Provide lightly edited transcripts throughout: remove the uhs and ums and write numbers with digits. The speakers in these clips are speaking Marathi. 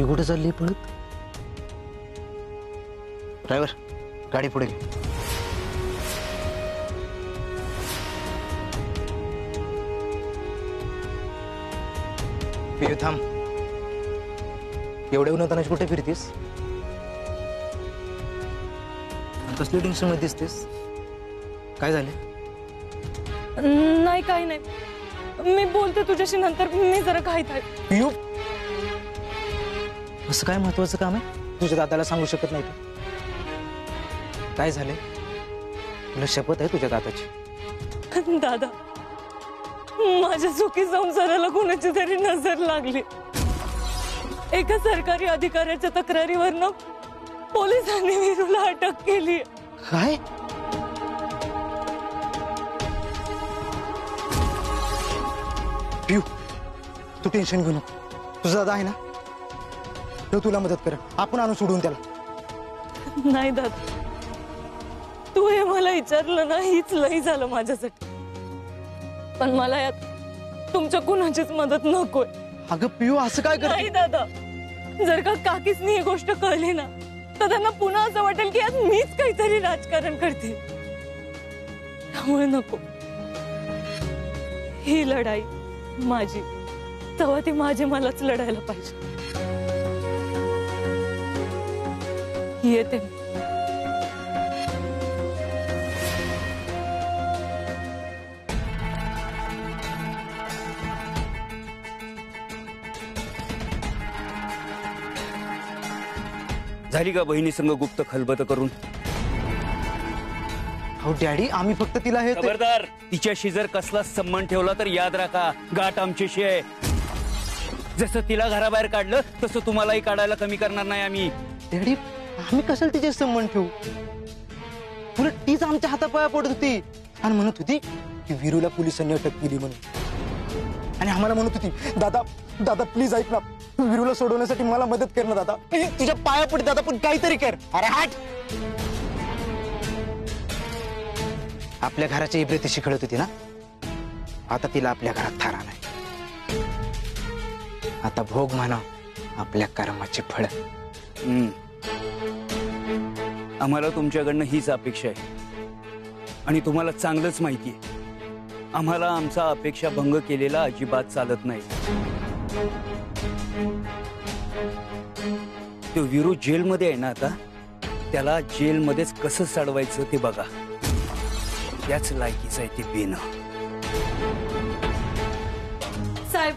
ही कुठे चालली पळत? ड्रायव्हर गाडी पुढे घे. पियू थांब. एवढ्या उन्हातानाच कुठे फिरतीस? कसली टेन्शन मध्ये दिसतेस? काय झाले? नाही काही नाही. मी बोलते तुझ्याशी नंतर. मी जरा खाईत आहे. पियू असं काय महत्वाचं काम आहे तुझ्या दादाला सांगू शकत नाही तू? काय झाले? तुला शपथ आहे तुझ्या दादाची? दादा, माझ्या चुकी संसाराला कोणाची तरी नजर लागली. एका सरकारी अधिकाऱ्याच्या तक्रारीवरनं पोलिसांनी वीरूला अटक केली. काय? पियू तू टेन्शन घेऊ नको. तुझा दादा आहे ना, तो तुला मदत कर. आपण आणू सोडून त्याला. नाही दादा, तू हे मला विचारलं ना, हीच लई झालं माझ्यासाठी. पण मला यात तुमच्या कुणाचीच मदत नकोय. अगं पियू असं काय नाही दादा, जर का काकीसनी ही गोष्ट कळली ना, तर त्यांना पुन्हा असं वाटेल की आज मीच काहीतरी राजकारण करते. त्यामुळे नको. ही लढाई माझी, तेव्हा ती माझी मलाच लढायला पाहिजे. येते. झाली का बहिणी संग गुप्त खलबत करून? हो डॅडी, आम्ही फक्त तिला हे खबरदार, तिच्याशी जर कसला संबंध ठेवला तर याद राखा, गाठ आमच्याशी आहे. जसं तिला घराबाहेर काढलं तसं तुम्हालाही काढायला कमी करणार नाही आम्ही. डॅडी आम्ही कशाला तिचे संबंध ठेवू? उलट तीच आमच्या हातापाया पडत होती आणि म्हणत होती की वीरूला पोलिसांनी अटक केली म्हणून. आणि आम्हाला म्हणत होती, दादा दादा प्लीज ऐक ना, वीरूला सोडवण्यासाठी मला मदत कर ना दादा, तुझ्या पाया पड दादा, पण काहीतरी कर. अरे हाट. आपल्या घराच्या इब्रती शिकळत होती ना, आता तिला आपल्या घरात थारा नाही. आता भोग म्हणा आपल्या कर्माची फळ. आम्हाला तुमच्याकडनं हीच अपेक्षा आहे आणि तुम्हाला चांगलंच माहिती आहे, आम्हाला आमचा अपेक्षा भंग केलेला अजिबात चालत नाही. तो वीरू जेलमध्ये आहे ना, आता त्याला जेलमध्येच कसं चढवायचं ते बघा. त्याच लायकीचं आहे ते बेन. साहेब,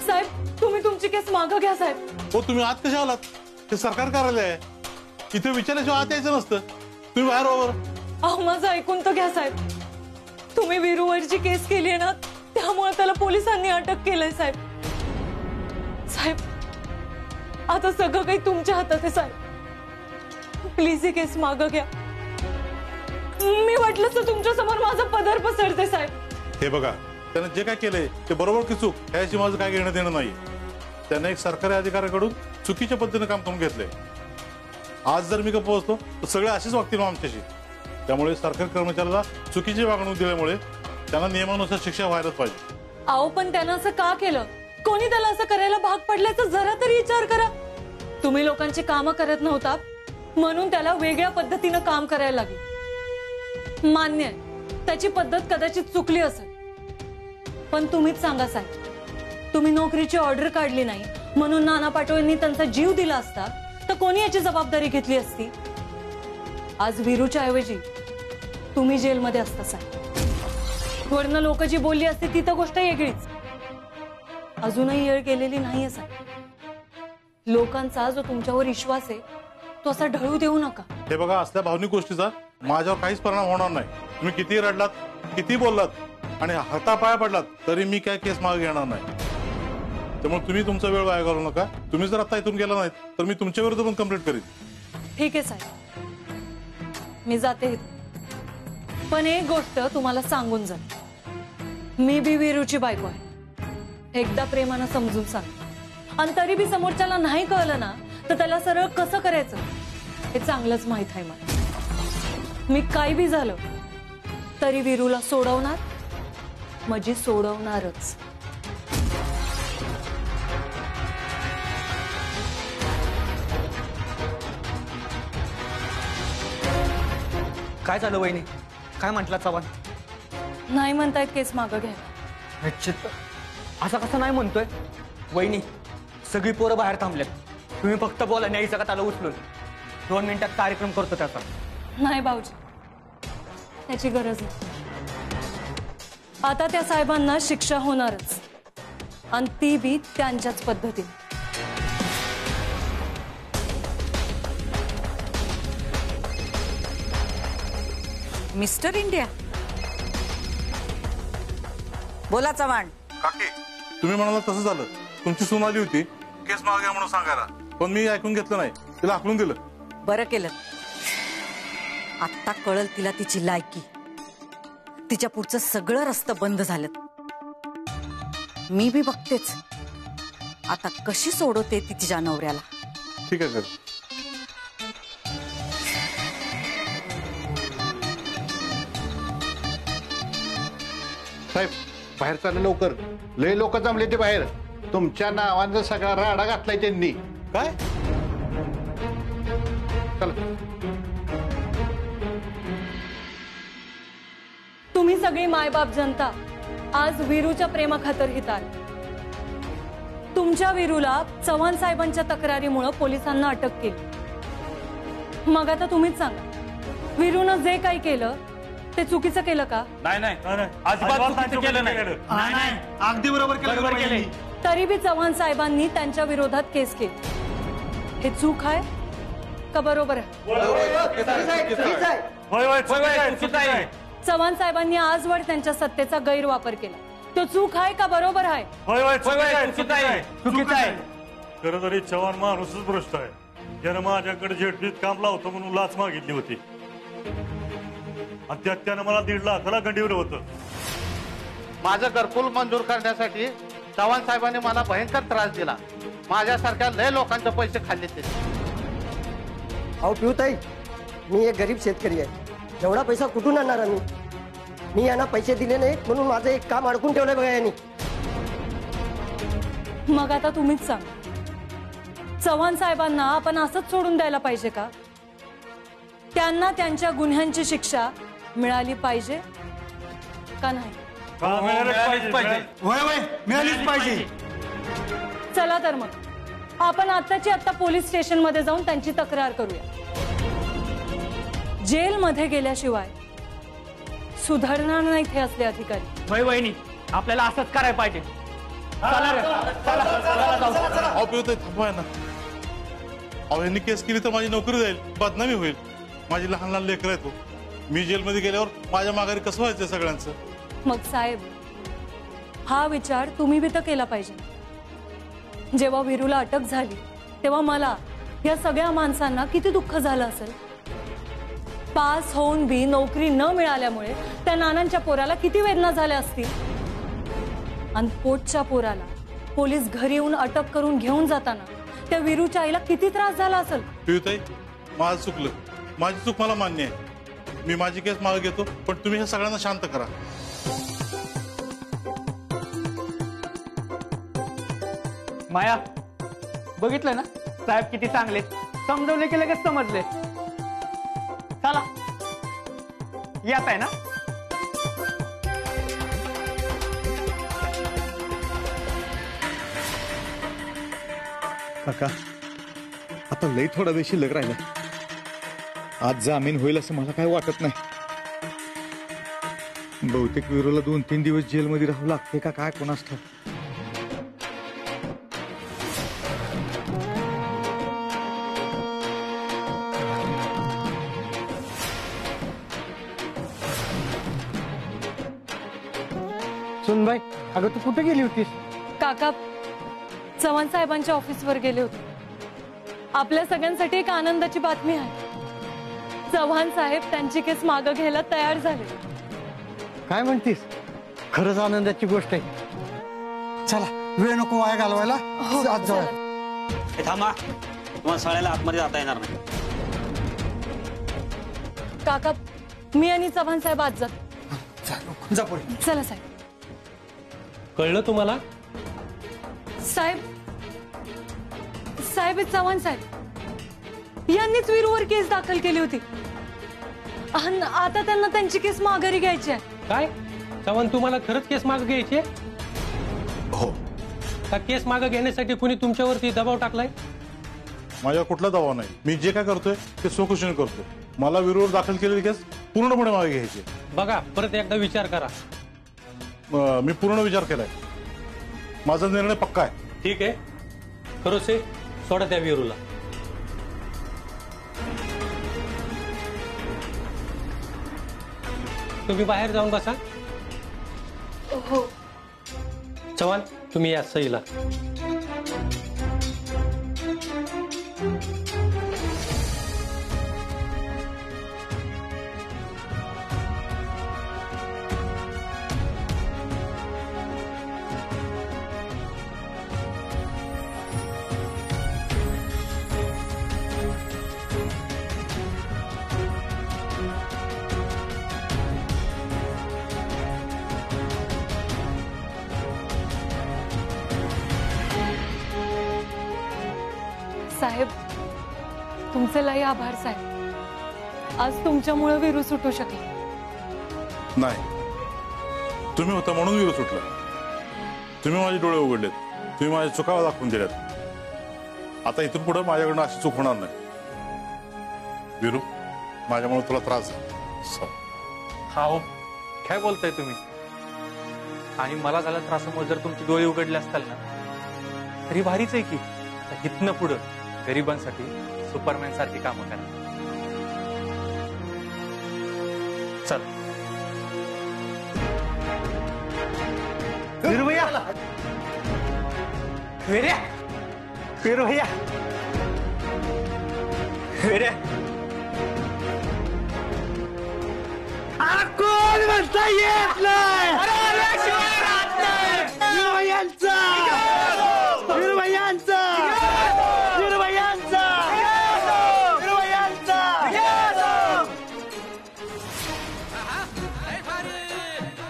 साहेब तुम्ही तुमची केस मागं घ्या साहेब. हो, तुम्ही आत कशा आलात? ते सरकार कार्यालय आहे, इथे विचारल्याशिवाय आत यायचं नसतं. तुम्ही बाहेर वावर. अहो माझं ऐकून तर घ्या साहेब. तुम्ही वीरूवरची केस केली आहे ना, त्यामुळे त्याला पोलिसांनी अटक केलंय साहेब. साहेब आता सगळं काही तुमच्या हातात आहे साहेब. प्लीज ही केस मागं घ्या. मी वाटलं तर तुमच्या समोर माझा पदर पसरते साहेब. हे बघा, त्याने जे काय केलंय ते बरोबर की चूक ह्याची माझं काय घेणं देणं नाही. त्याने एक सरकारी अधिकाऱ्याकडून चुकीच्या पद्धतीने काम करून घेतलंय. आज जर मी का पोहोचतो तर सगळे असेच वागतील आमच्याशी. त्यामुळे सरकारी कर्मचाऱ्याला चुकीची वागणूक दिल्यामुळे त्यांना नियमानुसार शिक्षा व्हायलाच पाहिजे. अहो पण त्यानं असं का केलं? कोणी त्याला असं करायला भाग पडल्याचा जरा तरी विचार करा. तुम्ही लोकांची कामं करत नव्हता म्हणून त्याला वेगळ्या पद्धतीनं काम करायला लागलं. मान्य आहे त्याची पद्धत कदाचित चुकली असेल, पण तुम्हीच सांगा साहेब, तुम्ही नोकरीची ऑर्डर काढली नाही म्हणून नाना पाटोळेंनी त्यांचा जीव दिला असता तर कोणी याची जबाबदारी घेतली असती? आज वीरूच्या ऐवजी तुम्ही जेलमध्ये असता साहेब. वरनं लोक जी बोलली असती ती तर गोष्ट वेगळीच. अजूनही येळ गेलेली नाहीये साहेब. लोकांचा जो तुमच्यावर विश्वास आहे तो असा ढळू देऊ नका. हे बघा, असल्या भावनिक गोष्टीचा माझ्यावर काहीच परिणाम होणार नाही. तुम्ही किती रडलात, किती बोललात आणि हातापाया पडलात तरी मी काय केस मागे घेणार नाही. त्यामुळे तुम्ही तुमचा वेळ वाया घालवू नका. तुम्ही जर आता इथून गेला नाहीत तर मी तुमच्या विरुद्ध पण कंप्लेंट करीन. ठीक आहे साहेब, मी जाते. पण एक गोष्ट तुम्हाला सांगून जाते, मी बी वीरूची बायको आहे. एकदा प्रेमानं समजून सांग. आणि तरी बी समोरच्याला नाही कळलं ना तर त्याला सरळ कसं करायचं हे चांगलंच माहित आहे मला. मी काय बी झालं तरी वीरूला सोडवणार म्हणजे सोडवणारच. काय झालं वहिनी? काय म्हटला चव्हाण? नाही म्हणतायत केस मागं घ्यायला. निश्चित. असं कसं नाही म्हणतोय वहिनी? सगळी पोरं बाहेर थांबल्यात. तुम्ही फक्त बोला, न्यायचं का त्याला उचलून 2 मिनिटात कार्यक्रम करतो त्याचा. नाही भाऊजी, त्याची गरज नाही. आता त्या साहेबांना शिक्षा होणारच, आणि ती बी त्यांच्याच पद्धतीने. मिस्टर इंडिया, बोला चव्हाण. काकी, तुम्ही म्हणाला तसं झालं. तुमची सून आली होती केस मागे म्हणून सांगायला, पण मी ऐकून घेतलं नाही, तिला हाकलून दिलं. बरं केलं. आत्ता कळल तिला तिची लायकी. तिच्या पुढचं सगळं रस्तं बंद झालं. मी बी बघतेच आता कशी सोडवते ती तिच्या नवऱ्याला. ठीक आहे सर. साहेब बाहेर चालले लवकर. लय लोक जमले ते बाहेर. तुमच्या नावाचा सगळा राडा घातलाय त्यांनी. काय? चला. तुम्ही सगळी मायबाप जनता आज वीरूच्या प्रेमाखातर हिताल. तुमच्या वीरूला चव्हाण साहेबांच्या तक्रारीमुळे पोलिसांना अटक केली. मग आता तुम्हीच सांगा, वीरूनं जे काही केलं ते चुकीचं केलं का? नाही, अजिबात चुकीचं केलं नाही. अगदी बरोबर केलं. तरी बी चव्हाण साहेबांनी त्यांच्या विरोधात केस केली. हे चूक आहे का बरोबर आहे? चव्हाण साहेबांनी आजवर त्यांच्या सत्तेचा गैरवापर केला. तो चूक आहे का बरोबर आहे? चुकीचं आहे. खरं तरी चव्हाण माणूसच भ्रष्ट आहे. ज्यानं माझ्याकडे झेडपीत काम लावतो म्हणून लाच मागितली होती, आणि त्यात त्यानं मला 1.5 लाखाला गंडीवलं होतं. माझं घरकुल मंजूर करण्यासाठी चव्हाण साहेबांनी मला भयंकर त्रास दिला. माझ्यासारख्या लय लोकांचे पैसे खाल्ले ते. अहो पिऊताई, मी एक गरीब शेतकरी आहे. एवढा पैसा कुठून आणणार आम्ही? मी यांना पैसे दिले नाहीत म्हणून माझं एक काम अडकून ठेवलंय बघा यांनी. मग आता तुम्हीच सांगा, चव्हाण साहेबांना आपण असंच सोडून द्यायला पाहिजे का? त्यांना त्यांच्या गुन्ह्यांची शिक्षा मिळाली पाहिजे का नाही? मिळालीच पाहिजे. चला तर मग आपण आत्ताची आत्ता पोलीस स्टेशन मध्ये जाऊन त्यांची तक्रार करूया. जेलमध्ये गेल्याशिवाय सुधारणार नाहीत हे असले अधिकारी. होय वहिनी, आपल्याला असंच करायला पाहिजे. चला रे, चला. अहो पिऊ थांबवाय ना. अहो यांनी केस केली तर माझी नोकरी जाईल, बदनामी होईल. माझी लहान लहान लेकरं आहेत. मी जेलमध्ये गेल्यावर माझ्या माघारी कसं व्हायचं सगळ्यांचं? मग साहेब, हा विचार तुम्ही बी तर केला पाहिजे. जेव्हा वीरूला अटक झाली तेव्हा मला या सगळ्या माणसांना किती दुःख झालं असेल. पास होऊन बी नोकरी न मिळाल्यामुळे त्या नानांच्या पोराला किती वेदना झाल्या असतील. आणि पोटच्या पोराला पोलीस घरी येऊन अटक करून घेऊन जाताना त्या वीरूच्या आईला किती त्रास झाला असेल. पिऊताई, माझं चुकलं. माझी चूक मला मान्य आहे. मी माझी केस मागे घेतो, पण तुम्ही हे सगळ्यांना शांत करा. माया, बघितलं ना साहेब किती चांगले. समजवले की लगेच समजले. चला, येत आहे ना? काका, आता लई थोडा वेळ शिल्लक राहिला. आज जामीन होईल असं मला काही वाटत नाही. बहुतेक वीरूला 2-3 दिवस जेलमध्ये राहावं लागते का काय कोणास ठाऊक. सुनबाई, अगं तू कुठे गेली होतीस? काका, चव्हाण साहेबांच्या ऑफिसवर गेले होते. आपल्या सगळ्यांसाठी एक आनंदाची बातमी आहे. चव्हाण साहेब त्यांची केस मागं घ्यायला तयार झाले. काय म्हणतीस? खरंच आनंदाची गोष्ट आहे. चला, वेळ नको वाया घालवायला. आज जाऊया. थांबा, तुम्हाला शाळेला आतमध्ये जाता येणार नाही. काका, मी आणि चव्हाण साहेब आज जातो. जा पुढे. चला साहेब. कळलं तुम्हाला? साहेब, साहेब चव्हाण साहेब यांनीच वीरूवर केस दाखल केली होती. आता त्यांना त्यांची केस माघारी घ्यायची आहे. काय चव्हाण, तुम्हाला खरंच केस मागे घ्यायचे? हो. का केस मागे घेण्यासाठी कुणी तुमच्यावरती दबाव टाकलाय? माझ्यावर कुठला दबाव नाही. मी जे काय करतोय ते स्वखुशीने करतो. मला विरोध दाखल केलेली केस पूर्णपणे मागे घ्यायची. बघा, परत एकदा विचार करा. मी पूर्ण विचार केलाय. माझा निर्णय पक्का आहे. ठीक आहे, खरोसे सोडा त्या वीरूला. तुम्ही बाहेर जाऊन बसा. हो. चव्हाण, तुम्ही या सईला. साहेब, तुमचे लई आभार साहेब. आज तुमच्यामुळे वीरू सुटू शकला. नाही, तुम्ही होता म्हणून वीरू सुटला. तुम्ही माझे डोळे उघडलेत. तुम्ही माझ्या चुका दाखवून दिल्यात. आता इथून पुढे माझ्याकडनं अशी चूक होणार नाही. वीरू, माझ्यामुळे तुला त्रास झाला. हो, काय बोलताय तुम्ही? आणि मला झाला त्रासामुळे जर तुमचे डोळे उघडले असताल ना, तरी भारीच आहे की. इथनं पुढं गरिबांसाठी सुपरमॅन सारखी कामं करा. चल. वीरू भैया, वेऱ्या, वीरू भैया, वेऱ्या. कोण म्हणता येत नाही. वीरू भैयांचा, वीरू भैयांचा, वीरू भैयांचा, वीरू भैयांचा.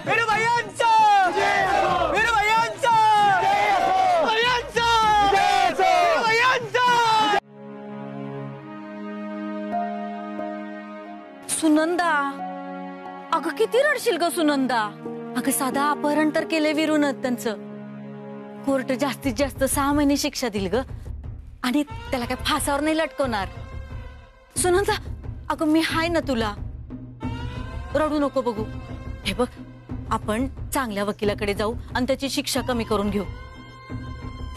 वीरू भैयांचा, वीरू भैयांचा, भैयांचा, वीरू भैयांचा. सुनंदा, अगं किती रडशील ग सुनंदा. अगं साधा अपहरण तर केले वीरूनं त्यांचं. कोर्ट जास्तीत जास्त 6 महिने शिक्षा दिली ग, आणि त्याला काय फासावर नाही लटकवणार. सुनंदा, अगं मी हाय ना तुला. रडू नको बघू. हे बघ, आपण चांगल्या वकिलाकडे जाऊ आणि त्याची शिक्षा कमी करून घेऊ.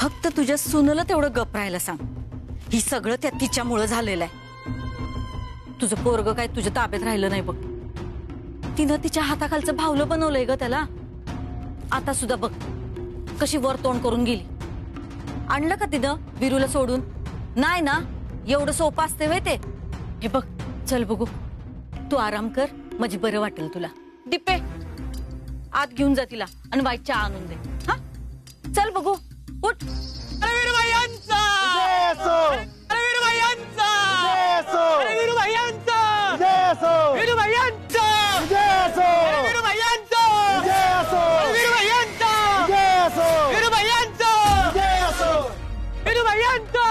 फक्त तुझ्या सुनला तेवढं गप राहायला सांग. ही सगळं त्या तिच्यामुळं झालेलं आहे. तुझं पोरग काय तुझ्या ताब्यात राहिलं नाही बघ. तिनं तिच्या हाताखालचं भावलं बनवलंय ग त्याला. आता सुद्धा बघ कशी वर तोंड करून गेली. आणलं का तिनं वीरूला सोडून? नाही ना, एवढं सोपं असते वे ते. हे बघ, चल बघू, तू आराम कर, म्हणजे बरं वाटेल तुला. डिप्पे, आत घेऊन जा तिला आणि वाईट चहा आणून दे. हा, चल बघू, उठ. वीरू भैयांचा, वीरू भैयांचा, वीरू भैयांचा, वीरू भैयांचा, वीरू भैयांचा, वीरू भैयांचा, वीरू भैयांचा, वीरू भैयांचा, वीरू भैयांचा,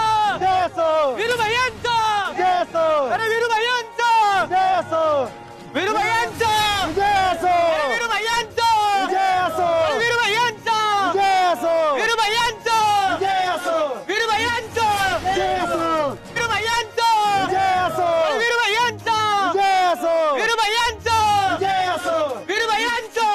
वीरू भैयांचा, अरे वीरू भैयांचा, वीरू भैयांचा, वीरू भैयांचा, वीरू भैयांचा, वीरू भैयांचा, वीरू भैयांचा, वीरू भैयांचा, वीरू भैयांचा, वीरू भैयांचा, वीरू भैयांचा.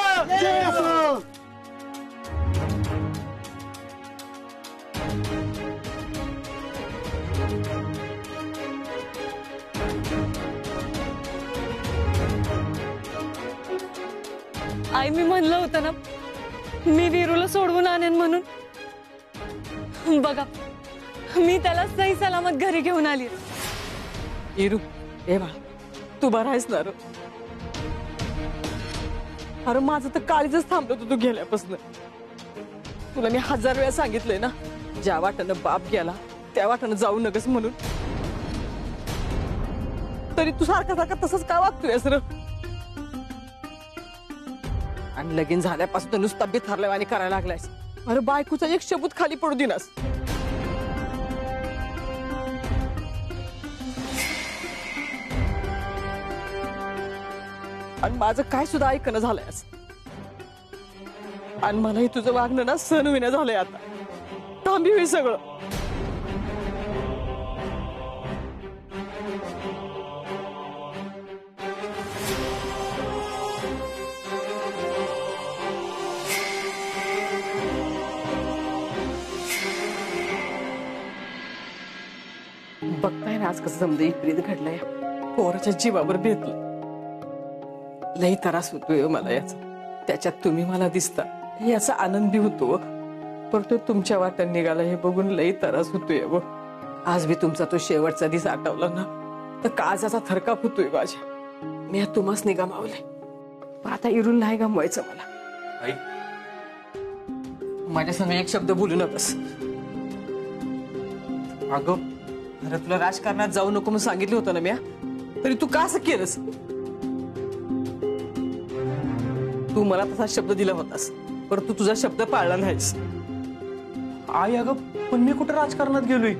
आई, मी म्हणलं होतं ना मी वीरूला सोडवून आणेन म्हणून. बघा, मी त्याला सही सलामत घरी घेऊन आली. वीरू, ए बा, तू बरा आहेस ना? अरे माझं तर काळीजच थांबलं होतं तू गेल्यापासून. तुला मी 1000 वेळा सांगितलंय ना, ज्या वाटानं बाप गेला त्या वाटानं जाऊ नकस म्हणून. तरी तू सारखा सारखा तसंच का वागतोय सर? आणि लगीन झाल्यापासून तर नुसता बिथारल्या आणि करायला लागलायस. अरे बायकोचा एक शब्द खाली पडू दिनास. आणि माझं काय सुद्धा ऐकणं झालंय आज. आणि मलाही तुझं वागणं ना सहन होईना झालंय आता. थांबी होईल सगळं. बघताय ना आज कसं समजा विपरीत घडलंय. पोराच्या जीवावर बेतलं. लई त्रास होतोय मला याचा. त्याच्यात तुम्ही मला दिसता याचा आनंद बी होतो, परंतु तुमच्या वाट्यात निघाला हे बघून लई त्रास होतोय. आज बी तुमचा तो शेवटचा दिवस आठवला ना तर काळजाचा थरकाप होतोय माझ्या. मी तुम्हाच निगमावले, पण आता इरून नाही गमवायचं मला. आई, माझ्या संग एक शब्द बोलू नकस. अगं अरे तुला राजकारणात जाऊ नको म्हणून सांगितलं होतं ना मी, तरी तू का असं केलंस? तू मला तसा शब्द दिला होतास, परंतु तुझा शब्द पाळला नाहीस. आई अगं, पण मी कुठं राजकारणात गेलोय?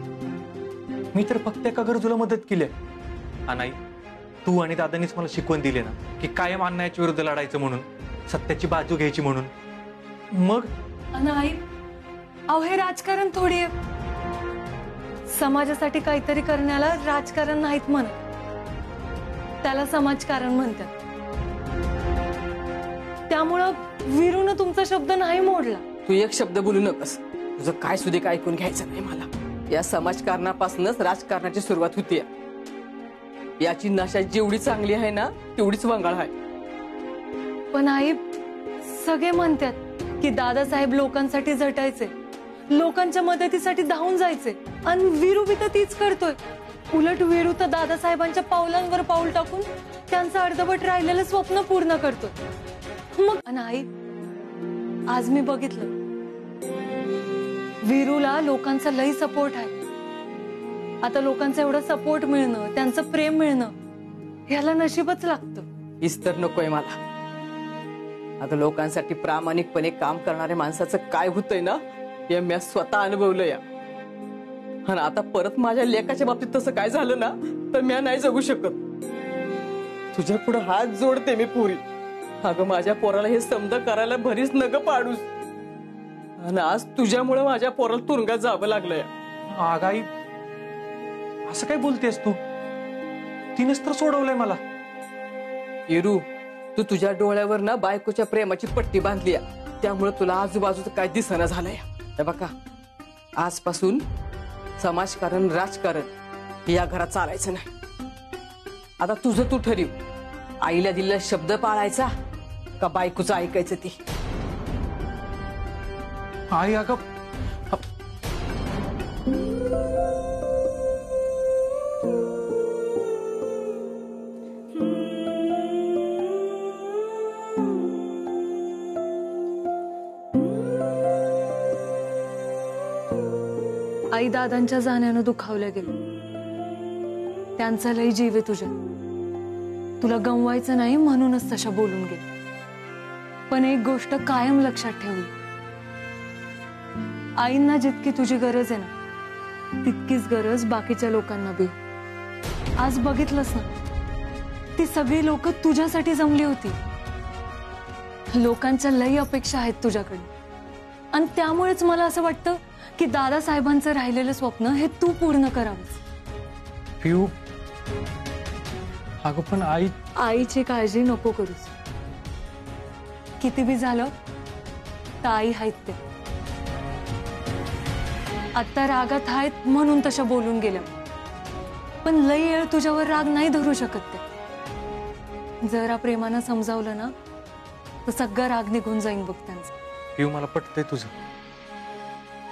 मी तर फक्त एका गरजूला मदत केली. नाही, तू आणि दादानीच मला शिकवण दिली ना की कायम अन्यायाच्या विरुद्ध लढायचं म्हणून, सत्याची बाजू घ्यायची म्हणून. मग नाही, अहो हे राजकारण थोडी आहे. समाजासाठी काहीतरी करण्याला राजकारण नाहीत म्हणत, त्याला समाजकारण म्हणतात. त्यामुळं वीरूनं तुमचा शब्द नाही मोडला. तू एक शब्द बोलू नकस. तुझं काय सुद्धा काय ऐकून घ्यायचं नाही मला. या समाजकारणापासूनच राजकारणाची सुरुवात होतीये. याची नशा जेवढी चांगली आहे ना तेवढीच वंगाळ आहे. पण आई, सगळे म्हणतात की दादासाहेब लोकांसाठी झटायचे, लोकांच्या मदतीसाठी धावून जायचे, आणि वीरू बी तर तीच करतोय. उलट वीरू तर दादासाहेबांच्या पावलांवर पाऊल टाकून त्यांचं अर्धवट राहिलेलं स्वप्न पूर्ण करतोय. मग नाही, आज मी बघितलं वीरूला लोकांचा लई सपोर्ट आहे. आता लोकांचा एवढा सपोर्ट मिळणं, त्यांचं प्रेम मिळणं, ह्याला नशीबच लागतं. हीच तर नकोय मला. आता लोकांसाठी प्रामाणिकपणे काम करणाऱ्या माणसाचं काय होतंय ना हे मी स्वतः अनुभवलंय. आणि आता परत माझ्या लेकाच्या बाबतीत तसं काय झालं ना तर मी नाही जगू शकत. तुझ्या पुढे हात जोडते मी पुरी. अगं माझ्या पोराला हे समज करायला भरीच नग पाडूस, आणि आज तुझ्यामुळे माझ्या पोराला तुरुंगात जावं लागलंय. आगाई, असं काय बोलतेस तू? तिनेच तर सोडवलंय मला. येरू, तू तुझ्या डोळ्यावर ना बायकोच्या प्रेमाची पट्टी बांधली, त्यामुळे तुला आजूबाजूचं काय दिसना झालंय. बघा, आजपासून समाजकारण राजकारण या घरात चालायचं नाही. आता तुझं तू ठरव, आईला दिलेला शब्द पाळायचा का बायकोचं ऐकायचं ती. आई अगं, आई दादांच्या जाण्यानं दुखावल्या गेले. त्यांचा लई जीव आहे तुझ्या. तुला गमवायचं नाही म्हणूनच तशा बोलून गेले. पण एक गोष्ट कायम लक्षात ठेवली, आईंना जितकी तुझी गरज आहे ना तितकीच गरज बाकीच्या लोकांना बी. आज बघितलंस ना, ती सगळी लोक तुझ्यासाठी जमली होती. लोकांच्या लई अपेक्षा आहेत तुझ्याकडे, आणि त्यामुळेच मला असं वाटतं की दादासाहेबांचं राहिलेलं स्वप्न हे तू पूर्ण करावंस. पिऊ, अगं पण आईची काळजी नको करूस. किती बी झालं तर आई आहेत ते. आता रागात आहेत म्हणून तशा बोलून गेल्या, पण लई वेळ तुझ्यावर राग नाही धरू शकत ते. जरा प्रेमानं समजावलं ना तर सगळा राग निघून जाईन बघ त्यांचा. पिऊ, मला पटतंय तुझं.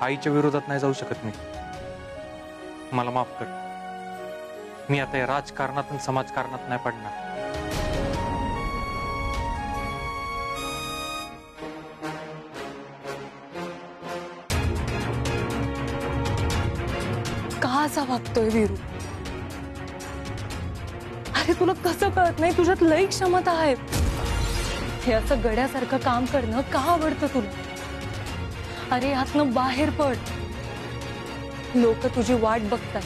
आईच्या विरोधात नाही जाऊ शकत मी. मला माफ कर. मी आता या राजकारणात आणि समाजकारणात नाही पडणार. का असा वागतोय वीरू? अरे तुला कसं कळत नाही? तुझ्यात लई क्षमता आहे. हे असं गड्यासारखं काम करणं का आवडतं तुला? अरे यातनं बाहेर पड. लोक तुझी वाट बघतात.